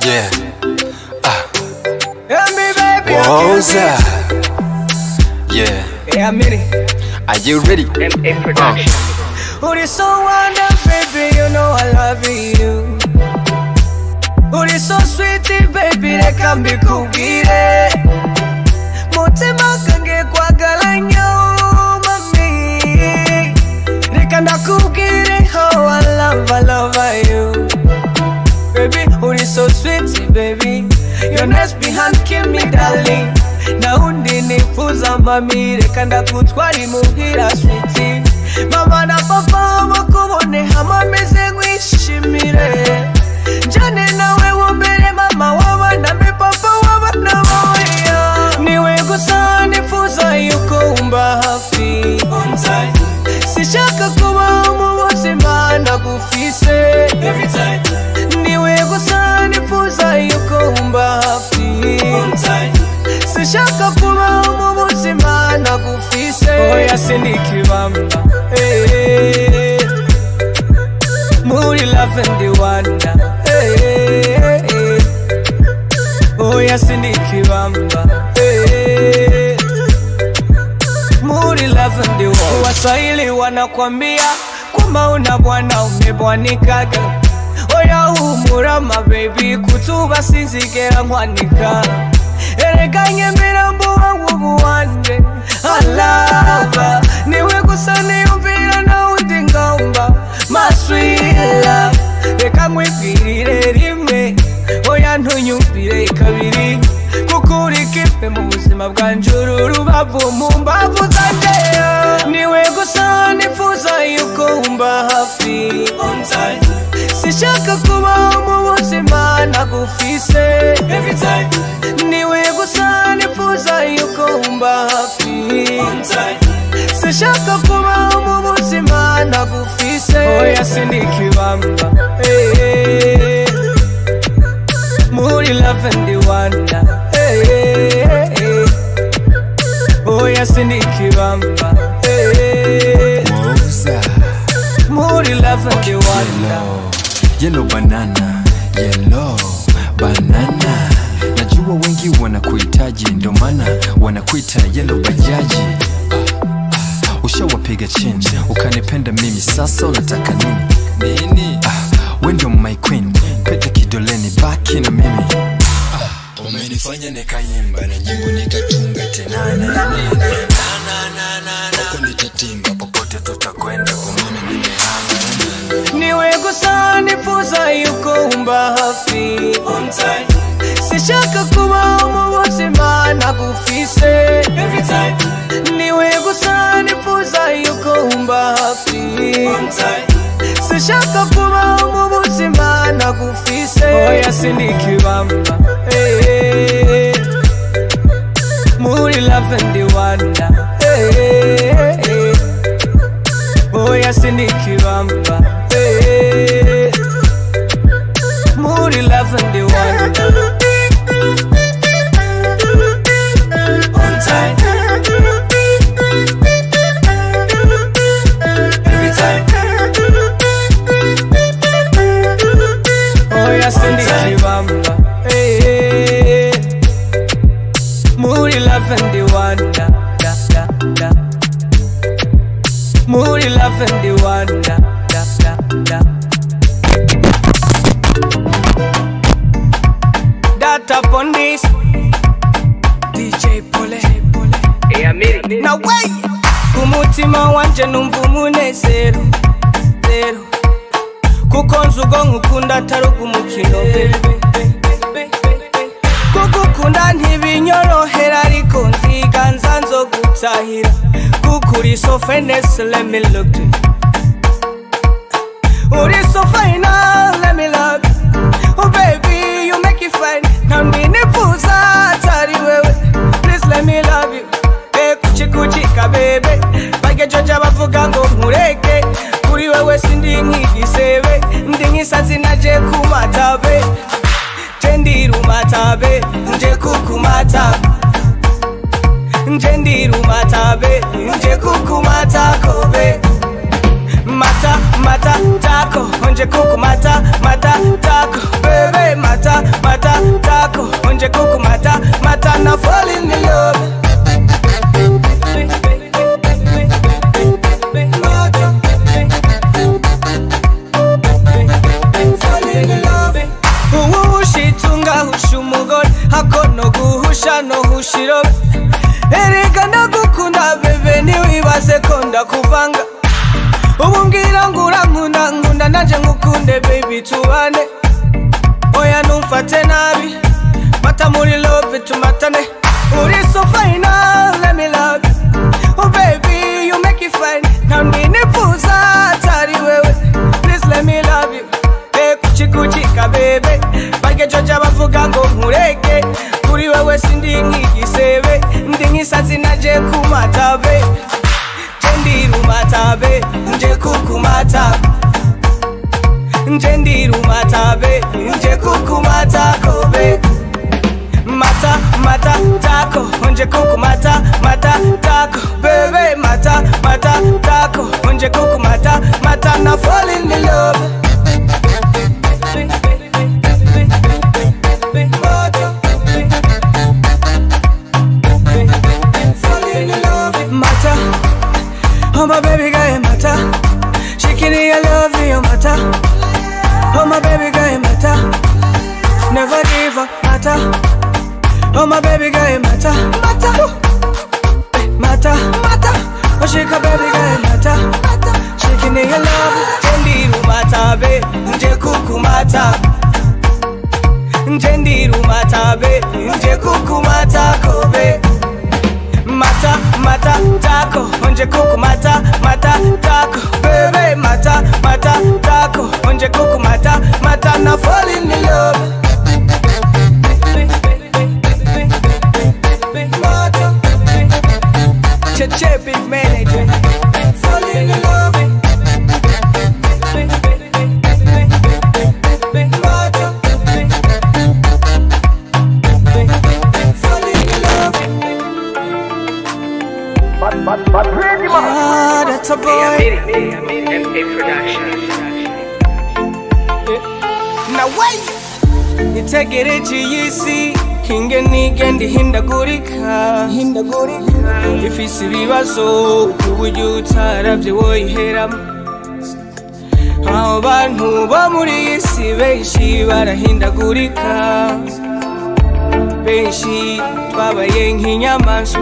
Yeah. Yeah, me baby. What's up? Yeah. Yeah, I'm in it. Are you ready? M.A. Production. Oh, this so wonderful, baby. You know I love you. Oh, this so sweet, baby. They can be cool, it. Mutima kange kwa galanyo, mami. They can cook it. Oh, I love you. Baby, oh, this so sweet, baby. Your nice behind kill me, darling. Na undi nifuza mami, rekanda kutwari muhira sweetie. Mama na papa wakubone hama meze ngwishimire. Njane nawe wombere mama wabana mi papa wabana waya. Niwe gusa nifuza yuko umba hafi. Sishaka kuba umubuzima nagufise. Every time. Niwe gusa nifuza yuko umba hafi. Sishaka kuba umubuzima nagufise. Oya sinikibamba muri lavende wanda oya sinikibamba muri lavende wanda. Waswahili wanakwambia kwamba una bwana umebwanikaga. Oya humura my baby kutuba sinzigera nkwanika. Erekanye mirambo wangu buwande alava. Niwe gusa niyumvira na undi ngamba my sweet love. Reka mwibwirire rimwe oya ntunyumvire kabiri. Kuko uri kipe mu buzima bwanje uru rubavu mu mbavu zanje. Niwe gusa nifuza yuko umba hafi. Sishaka kuba mu buzima nagufise. Every time. Niwe gusa nifuza yuko umba hafi. Sishaka kuba mu buzima nagufise. Oya sinikibamba muri lavende wanda oya sinikibamba muri lavende wanda. Yellow banana, yellow banana. Najua wengi wanakuhitaji, ndo maana wanakuita yellow bajaji. Ushawapiga chini, ukanipenda mimi, sasa unataka nini? We ndio my queen, pete kidoleni, baki na mimi. Umenifanya nikaimba na nyimbo nikatunga tena. Wako nitatimba, popote tutakwenda, kwa mimi nimehanga. Niwe gusa nifuza yuko umba hafi. Sishaka kuba mu buzima nagufise. Every time. Niwe gusa nifuza yuko umba hafi. Sishaka kuba mu buzima nagufise. Oya sinikibamba muri lavende wanda oya sinikibamba muri lavende wanda. On time. Every time. Oya sinikibamba muri lavende wanda muri lavende wanda. Data upon this DJ Pole. Now wait. Kumutima wanje numva umunezero zero. Kuko nzugo nkukunda taruga umukino baby. Kugukunda ntibinyorohera ariko nziganza nzogutahira. Kuko uri so finesse, let me look to you. Uri so fine, let me love you. Oh baby, you make it fine. Nambi nifuza atari wewe. Please let me love you. Kuchi kuchika baby. Bage joja bavuga ngo nkureke. Kuri wewe sindi nk'igisebe. Ndi nk'isazi naje kumatabe. Nje rumatabe, nje kukumata. Nje rumatabe, nje kukumata kobe. mata tako, onje kuku mata tako, bebe mata ndakuvanga ubumbwira ngo urankunda nkunda nanje ngukunde baby tubane oya numfate nabi mata muri love tumatane uri so fine let me love oh baby you make it fine now ninifuza atari wewe please let me love you kuchikuchika bebe barya joja bavuga ngo nkureke kuri wewe sindi nk'igisebe ndi nk'isazi naje kumatabe nje rumatabe nje kukumata nje rumatabe nje kukumata kobe mata mata tako nje kukumata mata tako bebe mata mata tako nje kukumata mata na fall in love Mata, oh my baby girl, mata. She can hear love you, mata. Oh my baby girl, mata. Never give up, mata. Oh my baby girl, mata. Mata, mata, mata. Oh she can baby girl, mata. She can hear love. Jendiru mata be, nje kukumata. Jendiru mata be, nje kukumata kobe. Mata, mata, tako, onje kuku mata, mata, tako, bebe, mata, mata, tako, onje kuku mata, mata, na fall in love. Mata, Cheche big manager, fall in love. Mata, fall in love. Ah, that's a boy. I made it. MK Productions. Now wait. Nitegere GEC hinge nigende hindagurika ifise ibibazo uburyo utaravye woyiheramo abo bantu bo muri isi benshi barahindagurika benshi twabaye nk'inyamaswa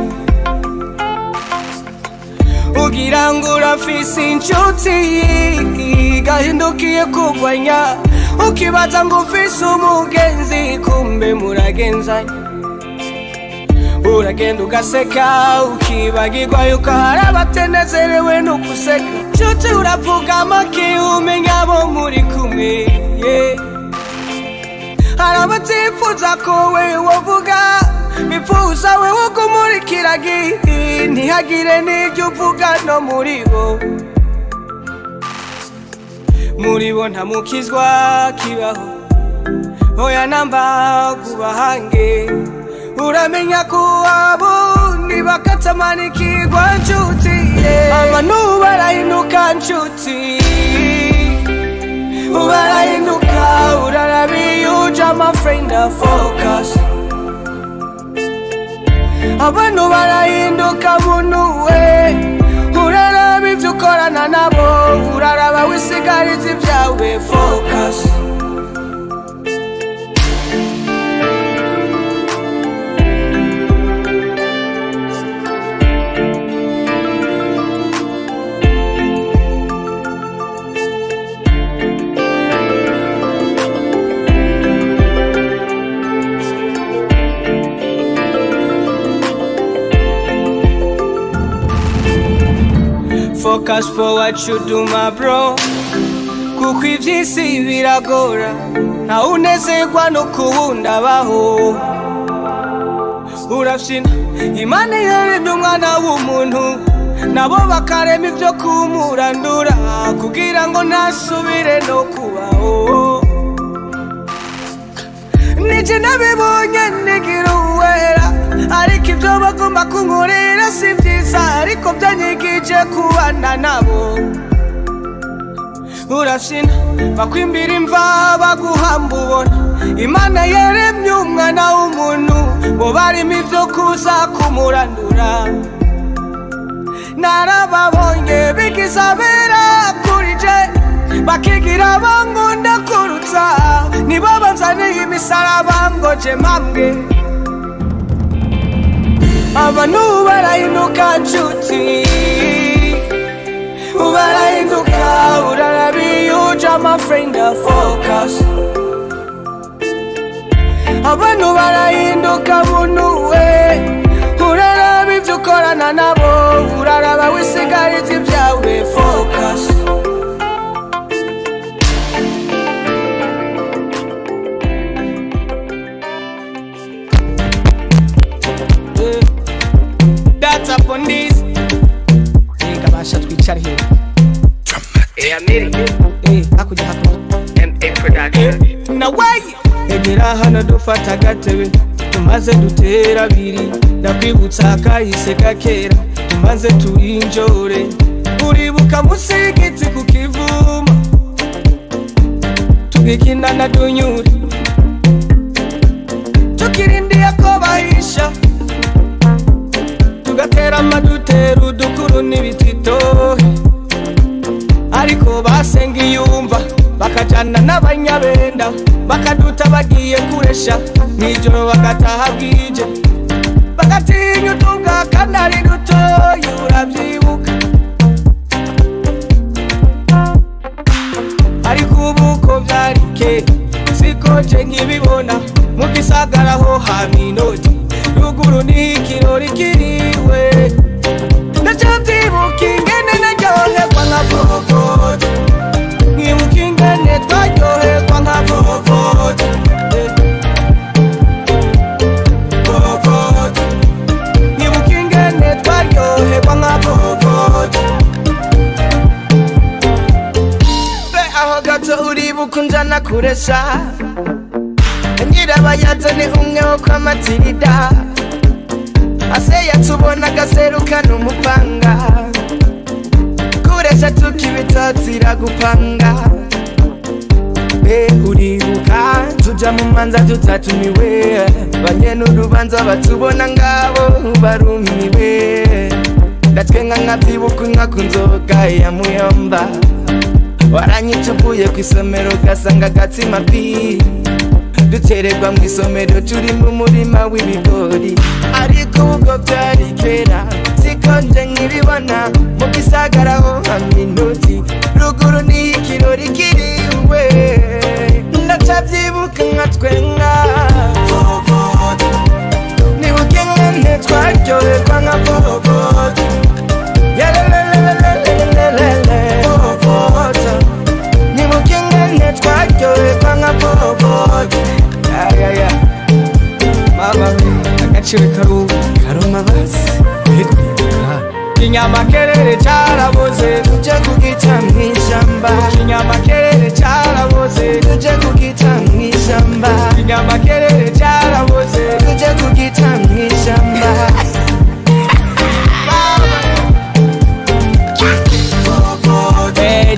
ugira ngo urafise inshuti gahindukiye kugwanya ukibaza ngo ufise umugenzi kumbe muragenzanya uragenda ugaseka ukibagirwa yuko hari abatenezerewe no guseka nshuti uravuga make umenya abo muri kumwe hari abatifuza ko we wovuga bifuza we ukumurikira ntihagire n'ibyo uvuga no muri bo ntamukizwa kibaho oya namba kubahange uramenya ko abundi bakatamanikirwa nshuti abantu barahinduka nshuti barahinduka urarabi uja my friend focus abantu barahinduka muntu we uraraba ivyo ukorana nabo uraraba wisigariza ivyawe focus Focus for what you do my bro kuko ivyisi biragora nta unezerwa no kuwunda baho urafyina Imana yaremye umwana w'umuntu nabo bakarema ivyo kumurandura kugira ngo nasubire no kubaho nije nabibonye nigira uwera ariko ivyo bagomba kunkorera si vyiza ariko vyanyigije kubana nabo urafyina bakwimbira imva baguhamba ubona Imana yaremye umwana w'umuntu bo barimo ivyo kuza kumurandura narababonye bigizabera kuri je bakigira bangunda kurutsa nibo banzaniye imisaraba ngo je mambwe abantu barahinduka nshuti ubarahinduka urarabiyuja my friend focus abantu barahinduka bunuwe uraraba ibyo ukorana nabo uraraba wisigariza ibyawe focus that's up on this kabasha twicara here Amiri hakuja hapo MA Production na way egera hano dufata agatebe tumaze dutera abiri ndakwibutsa kahise kakera tumaze turinjore uribuka musigiti kukivuma tugikina na dunyuri tukirindiye ko bahisha tugatera amadutero dukuru n'ibitito ariko basenga iyumva bakajana n'abanyabenda bakaduta bagiye kuresha nijoro bagataha bwije bagatinya utunga kanari dutoye urabyibuka ariko ubu ko byari ke siko je nkibibona mu gisagaraho haminoti ruguru ni ikirori kiriwe ndacabyibuka ingene naryoherwa nka vovote nkibuka ingene twaryoherwa nka vovote nkibuka ingene twaryoherwa nka vovote be aho gato uribuka unjana kuresha nyirabayazana ni umwe wo kwa Matilda ase yatubona gaseruka n'umupanga kuresha tukibitotira gupanga be uribuka tuja mu manza tutatumiwe banye n'urubanza batubona ngabo barumiwe ndatwenga nkabyibuka nkakunzoga ya muyomba waranyitubuye kwisomero gasanga gatsima pi dutererwa mu isomero turi mu murima w'ibigori ariko ubwo byari kera siko nje nkibibona mu gisagaraho haminoti ruguru ni ikirori kiriwe ndacabyibuka nkatwenga vovote nibuke ngene twaryoherwa nka vovote yalelelelelelelele vovote nibuke ngene twaryoherwa nka vovote ya mama agaciro karuma basi inyama kerere cyaraboze tuje kugita mw'ishyamba inyama kerere cyaraboze tuje kugita mw'ishyamba inyama kerere cyaraboze tuje kugita mw'ishyamba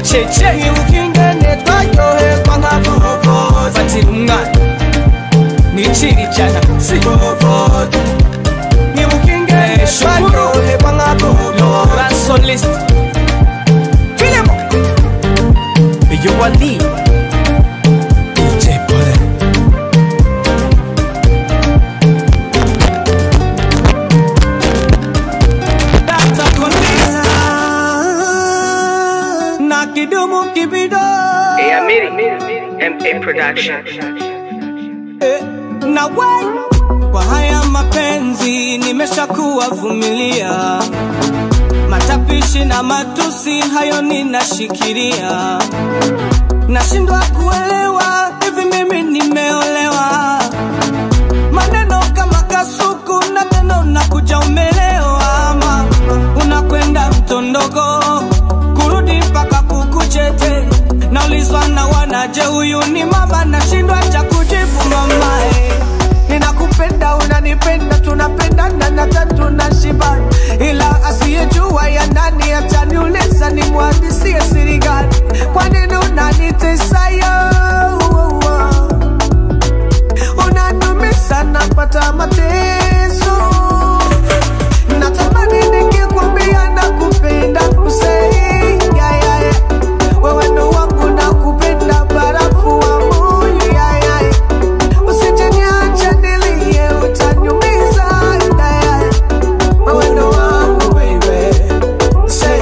cheche nkibuka ingene twaryoherwa nka vovote fatira umwana niciri cyana si vovote nkibuka ingene twaryoherwa nka vovote ransolist filemo iyo wali DJ Pole data kondisa na kidumu kibido Amiri MA Production na way kwa haya mapenzi nimeshakuwa vumilia matapishi na matusi hayo ninashikilia nashindwa kuelewa hivi mimi nimeolewa maneno kama kasuku na tena unakuja umelewa ama unakwenda mtondogo kurudi mpaka kukuchete naulizwa na wanaje huyu ni mama nashindwa cha kujibu mamae ninakupenda unanipenda tunapendana na tatu na shiba ila asiyejua ya ndani ataniuliza ni mwandisie siri gani kwa nini unanitesa yo unanumiza napata mateso natamani nikikwambia nakupenda usei wewe ndo wangu nakupenda barafu wa moyo usijeniacha nilie utaniumiza wewe ndo wangu baby say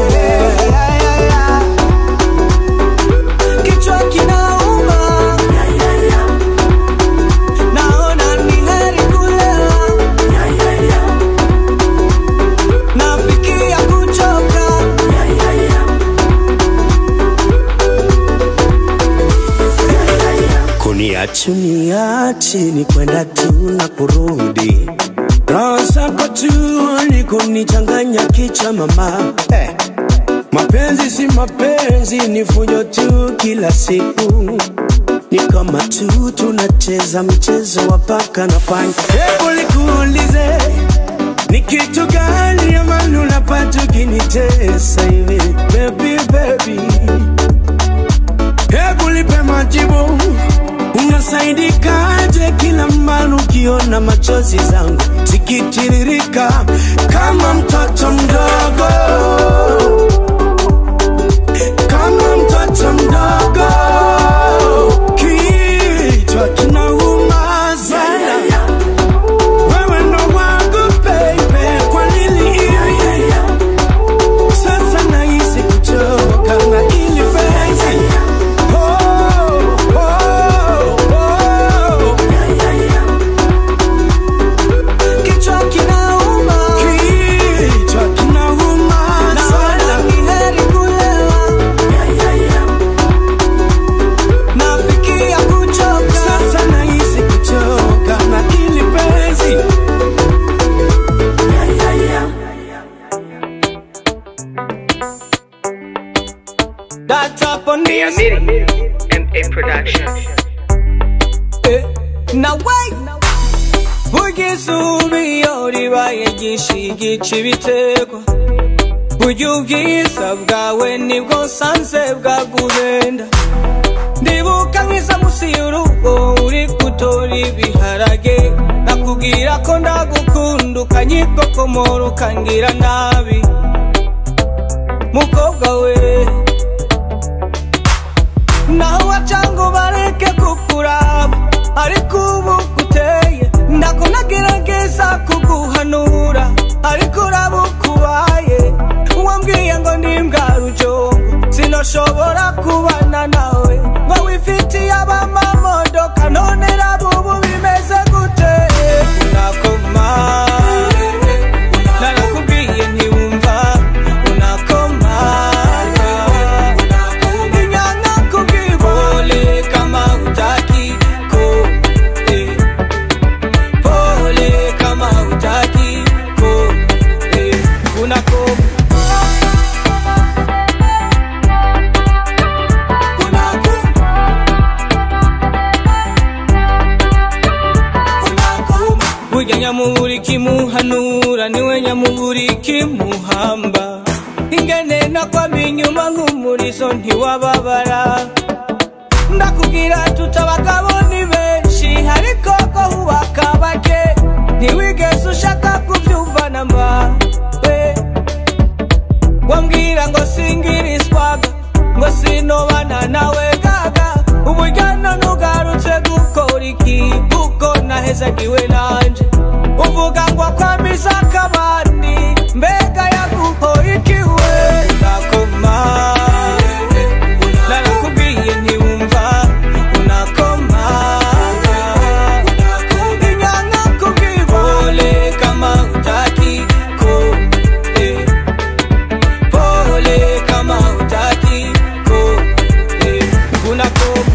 Kushuka chini kwenda tu na kurudi, roho zako tu ni kunichanganya kichwa mama. Mapenzi si mapenzi, ni fujo tu kila siku. Ni kama tu tunacheza mchezo wa paka na panya. Hebu nikuulize, ni kitu gani ambacho unapata ukinitesa hivi baby baby? Hebu nipe majibu. Unasaidikaje kila mara ukiona machozi zangu zikitiririka kama mtoto mdogo, kama mtoto mdogo? Kichwa kinauma sana, wewe ndo wangu baby, kwa nini sasa nahisi kuchoka na ili penzi? That's up on Hey, Amiri, MA Production. Now wait, Ugisubi yoribaye gishigi cibiteko, Ujubwisa bwawe nibwo sanse bwaguhenda. Ndibuka nkisa musi y'urugo uri gutora ibiharage, nakubwira ko ndagukunda ukanyikokomora ukangira nabi. Mukobwa we, naho wacango bareke kukuraba, ariko ubu guteye ndako nagerageza kuguhanura, ariko urabukubaye. Wambwiye ngo ndimbwa rujongo, sinoshobora kubana nawe, ngo wifitiye abamamodoka, none rabubu bimeze gute? Unakoma, narakubwiye ntiwumva, unakoma. Nyamuburi kimuhanura niwe nyamuburi kimuhamba, ingene nakwamye inyuma nk'umurizo ntiwababara. Ndakubwira tutabagabo ni benshi, ariko ko hubaka bake, ntiwigeze ushaka kubyumva namba. Wambwira ngo singiriswaga, ngo sinobana nawe gaga, ubujyana nugarutse gukora iki, kuko nahezagiwe nanje. Uvuga ngo akwamiza akabandi, mbega yaguhoye ikiwe? Unakoma, narakubwiye ntiwumva, unakoma. Inyanga kubwibole kama utaki ko, pole kama utaki ko, unakoma.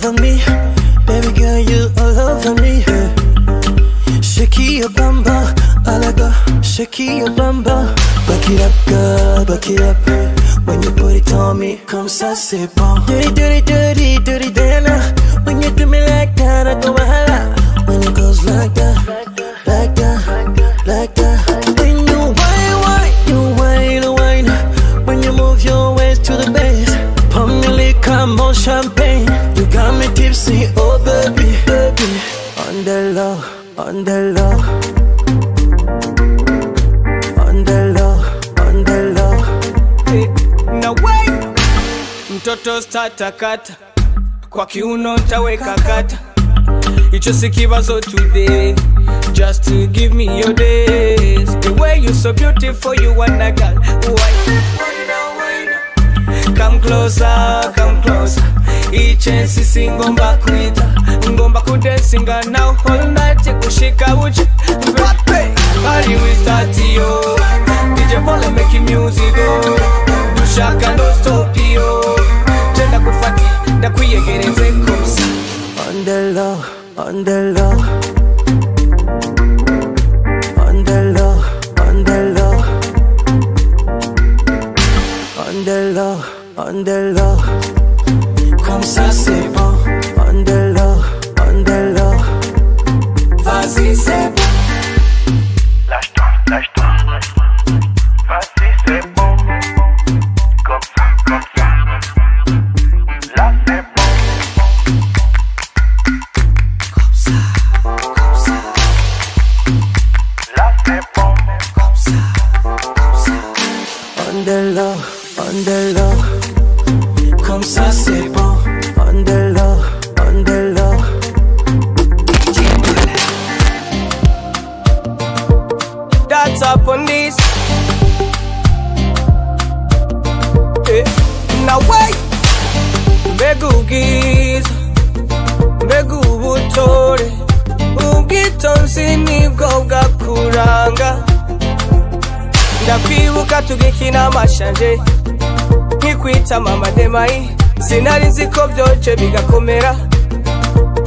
over me. Baby girl, you all over me. Shake your bamba, alaga. Shake your bamba. Back it up, girl, back it up. When you put it on me, come ça c'est bon. Dirty, dirty, dirty, dirty, Dana. When you do me like that, I go wahala. When it goes like that, like that, like that. When you whine, you whine. When you move your waist to the bass, pour me liquor, more champagne. You got me tipsy, oh baby, baby. On the low, on the low. On the low, on the low. Now wait, mtoto starta kata, kwa kiuno ntaweka kata. Icho si kibazo today, just to give me your days. The way you so beautiful, you wanna girl. Why? Come closer, come closer. Each and sisi ngomba kuita, ngomba kudensinga now all night. Kushika uchi, party we start yo. DJ Paul making music go. Dushaka no stop yo. Jenda kufati, da kuyegereze kumsa. On the low, on the low. On the low, on the low. On the low, on the low. Comme ça c'est bon. On the low, on the low. Vas-y c'est bon. Lâche-toi, lâche-toi. Vas-y c'est bon. Comme ça, comme ça. Là c'est bon. Comme ça, comme ça. Là c'est bon. Comme ça, comme ça. On the low, on the low. Comme ça c'est bon. On the low, on the low. That's up on this. Now wait. Begugiza, begubutore. Ubwitonzi nibwo bwakuranga. Ndakwibuka tugikina amashanje, nkikwita mama Demayi. Sinari nzi ko byoce bigakomera,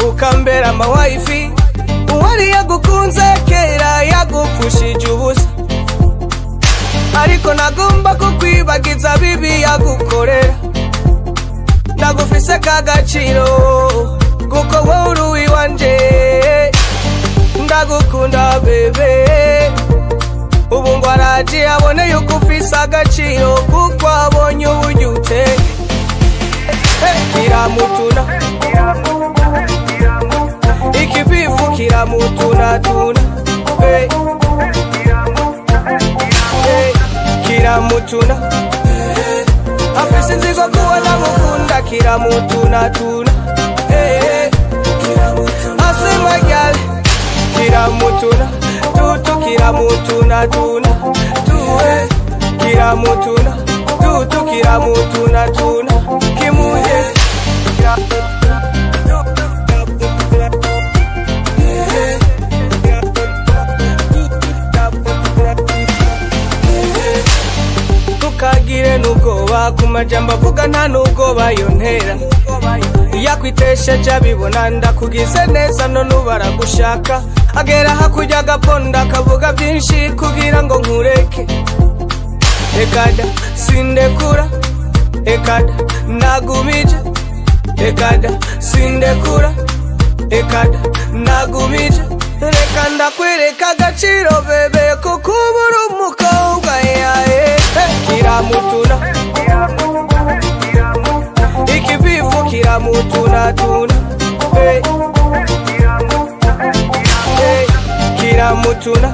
ukambera amawifi. Uwari yagukunze kera yagupfushije ubusa, ariko nagomba kukwibagiza bibi yagukorera. Nagufise kagaciro kuko wowe uri uwiwanje. Ndagukunda bebe, ubu ngo araje abone yuko ufise agaciro kuko abonye uburyo uteye. Kiramutuna, ikibifu kiramutuna tuna. Kiramutuna, afise inzigo kubona mukunda. Kiramutuna tuna. Asema gyal. Kiramutuna, tutu kiramutuna tuna. Tuwe kiramutuna, tutu kiramutuna tuna. Kimuye tukagire nugoba kumajambo avuga nta nugoba yontera. Yakwitesha jabibona ndakugize neza none ubaragushaka. Agera hakurya gaponda kavuga byinshi kugira ngo nkureke. Ekada sindekura, ekada nagumije. Ekada sindekura, ekada nagumije. Reka ndakwereka agaciro bebe kuko ubura umukobwa yae. Kiramutuna, ikibifu kiramutuna tuna. Kiramutuna,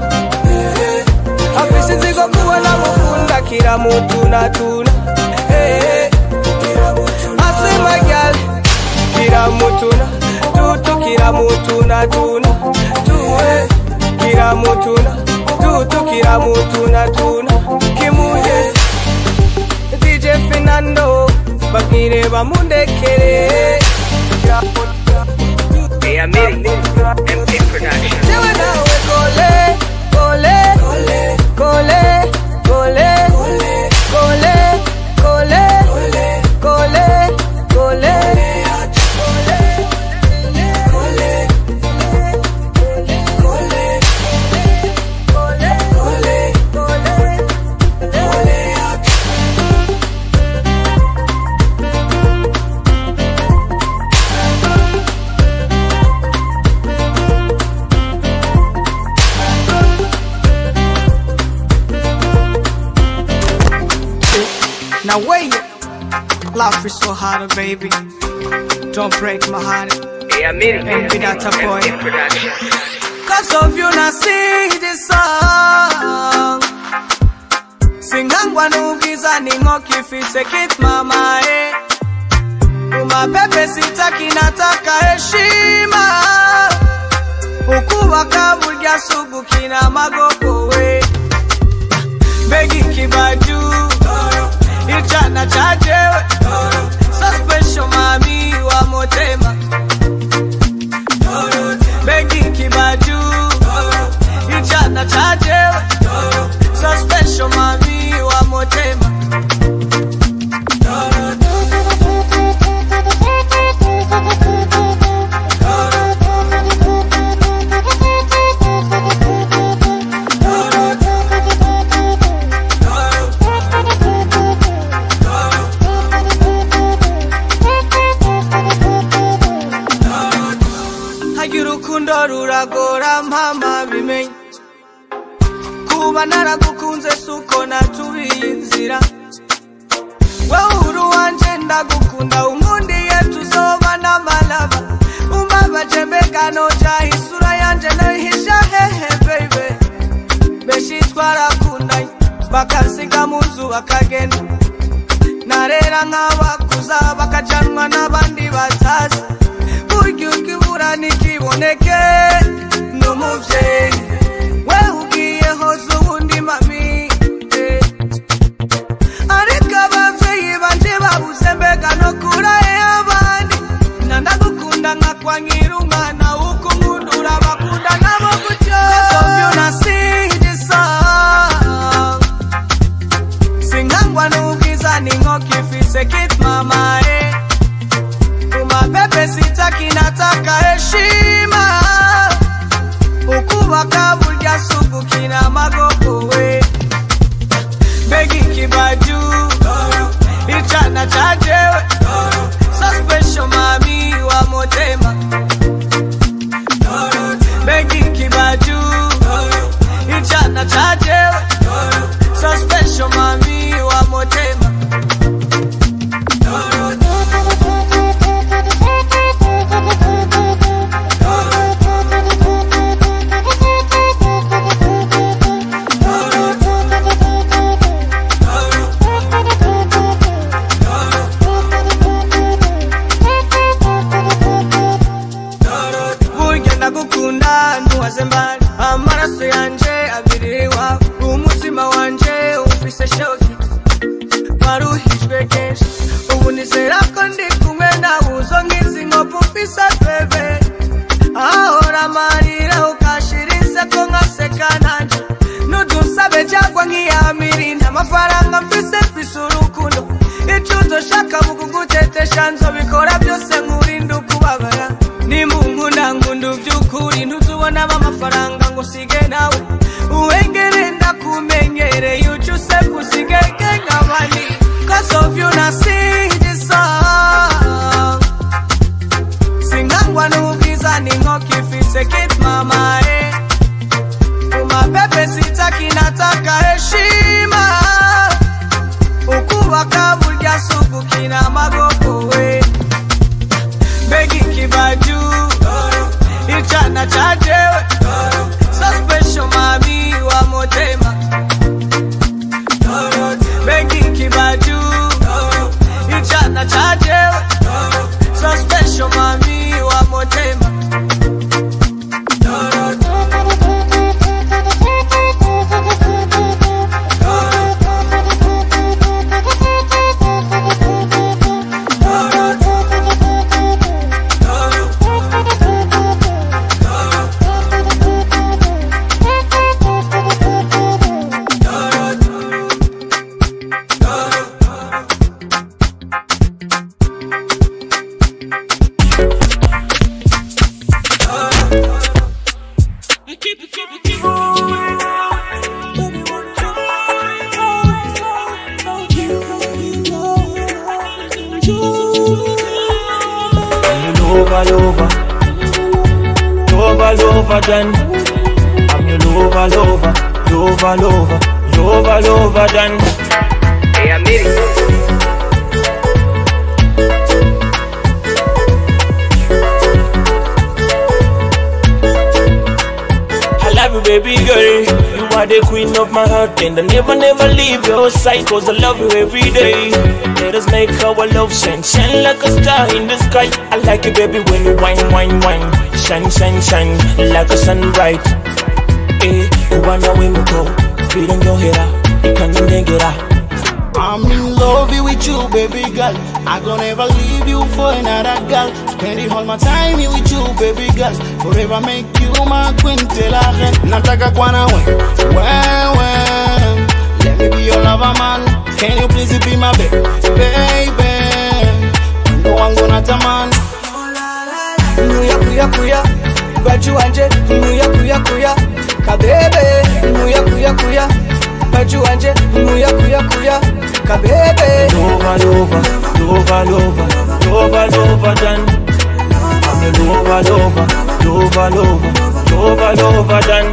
afise inzigo kubona mukunda. Kiramutuna tuna. Asema gyal. Kiramutuna, tutu kiramutuna tuna. Tuwe kiramutuna, tutu kiramutuna tuna. Kimuye DJ Fernando, bagire bamundekere. Hey, Amiri, MP Production. Jewe nawe kole, kole, kole, kole, kole, kole, kole, kole, kole, kole. Now wait, life is so hard, baby. Don't break my heart. Hey, Amiri, And be that a boy. MP Production. Cause of you, now sing this song. Singangwa nugiza ningoki fisekit mama Umapepe sitaki nataka heshima Ukuwa kaburya sugu kina magoko we Begi kibaju Ichana chajewe So special mami wa motema Begi kibaju Ichana chajewe So special mami wa motema Hagirukundo ruragora mama bimenye Kuba naragukunze suko natubiye inzira Wewe uru wanje ndagukunda unkundiye tuzoba n'amalava Umbabaje mbega noja isura yanje nayihisha hehe baby Beshi twarakundanye bakasiga mu nzu bakagenda Narera nk'abakuza bakajanwa n'abandi batazi Burya ukibura nikiboneke n'umuvyeyi Wewe ugiyeho z'ubundi mami Ariko abavyeyi banje babuze mbega no kuraye abandi Nandagukunda nkakwangira umwana uko nkundura bakunda nabo gutyo Cause of you na sing this song Singangwa n'ubwiza n'inkoki ifise kit mama Umapepe sitaki nataka heshima Ukuwa kaburya sugu kina magoko we Begi kibaju Ichana chajewe So special mami wa motema Begi kibaju Ichana chajewe So special mami wa motema Nagukunda ntuhaze mbali amaraso yanje abiriwa umutima wanje ufise shoki waruhijwe kenshi ubu nizera ko ndi kumwe nawe uzongiza inkovu ufise bebe ahora amarira ukashiriza ko nkaseka nanje nudusabe cyangwa nk'iyamiri n'amafaranga mfise urukundo icyo uzoshaka mu kugutetesha nzobikora byose nkurinda ukubabara Nimunkunda nkundu by'ukuri ntuzubona amafaranga ngo sige nawe Uwengere ndakumenyereye ucuse kusigeke nk'abandi Cause of you na sing this song Singangwa n'ubwiza n'inkoki ifise kit mama Umapepe sitaki nataka heshima Ukuwa kaburya sugu kina magoko we Begi kibaju Ichana chajewe So special mami wa motema Begi kibaju Ichana chajewe So special mami wa motema Lover than I'm your lover than Hey, Amiri. baby girl. You are the queen of my heart, and I never leave your side, cause I love you every day. Let us make our love shine, shine like a star in the sky. I like it, baby, when you whine, whine, whine. Shine, shine, shine, like a sunlight. Eh, you wanna win me go, feeling your hair, you can't even get out. I'm in love with you, baby girl. I gon' never leave you for another girl. Spending all my time with you, baby girl. Forever make you my queen till I end. Nataka kwa na we. Let me be your lover, man. Can you please be my baby? No one gonna taman. Muya kuya kuya, baju anje. Muya kuya kuya, kabebe. Muya kuya kuya, baju anje. Muya kuya kuya, kabebe. Lover, lover, lover, lover, lover, lover, done. I'm your lover, lover, lover, lover, lover, lover, done.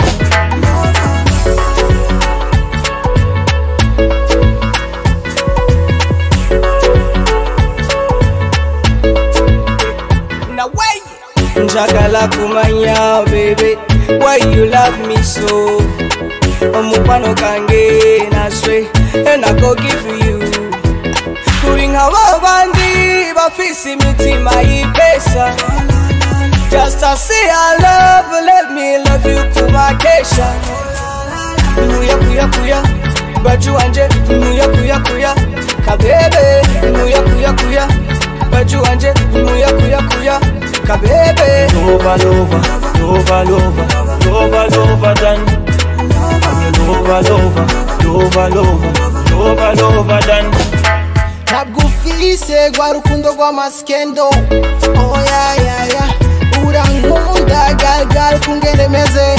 Now wait, njagala kumanya, baby, why you love me so? Omupano kange na swe, and I go give you. During our bandi, bafisi mitima ipesa. Just to say I love, let me love you to my kesha. Muya kuya kuya, baju anje. Muya kuya kuya, kabebe. Muya kuya kuya, baju anje. Muya kuya kuya, kabebe. Lover, lover, lover, lover, lover, lover, done. I'm your lover, lover, lover, lover, lover, lover, done. Nabgufise gwa rukundo gwa maskendo. Oh yeah yeah yeah. Urangunda gal gal kungene meze.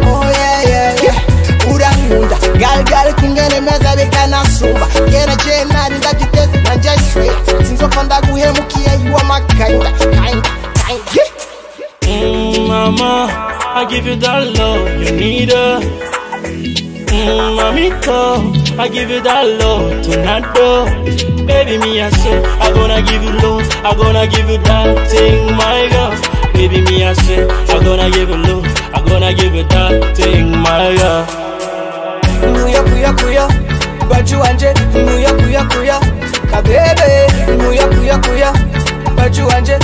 Oh yeah yeah yeah. Urangunda gal gal kungene meze bekana sumba. Kena jena rinda kitese nanja swe. Sinzofanda guhemukia you are my kind. Mama, I give you that love you need her. Mamito, I give you that love tonight, though. Baby, me I say, I gonna give you love, I gonna give you that thing, my girl. Baby, me I say, I gonna give you love, I gonna give you that thing, my girl. Muya kuya kuya, baju anje. Muya kuya kuya, kabebe. Muya kuya kuya, baju anje.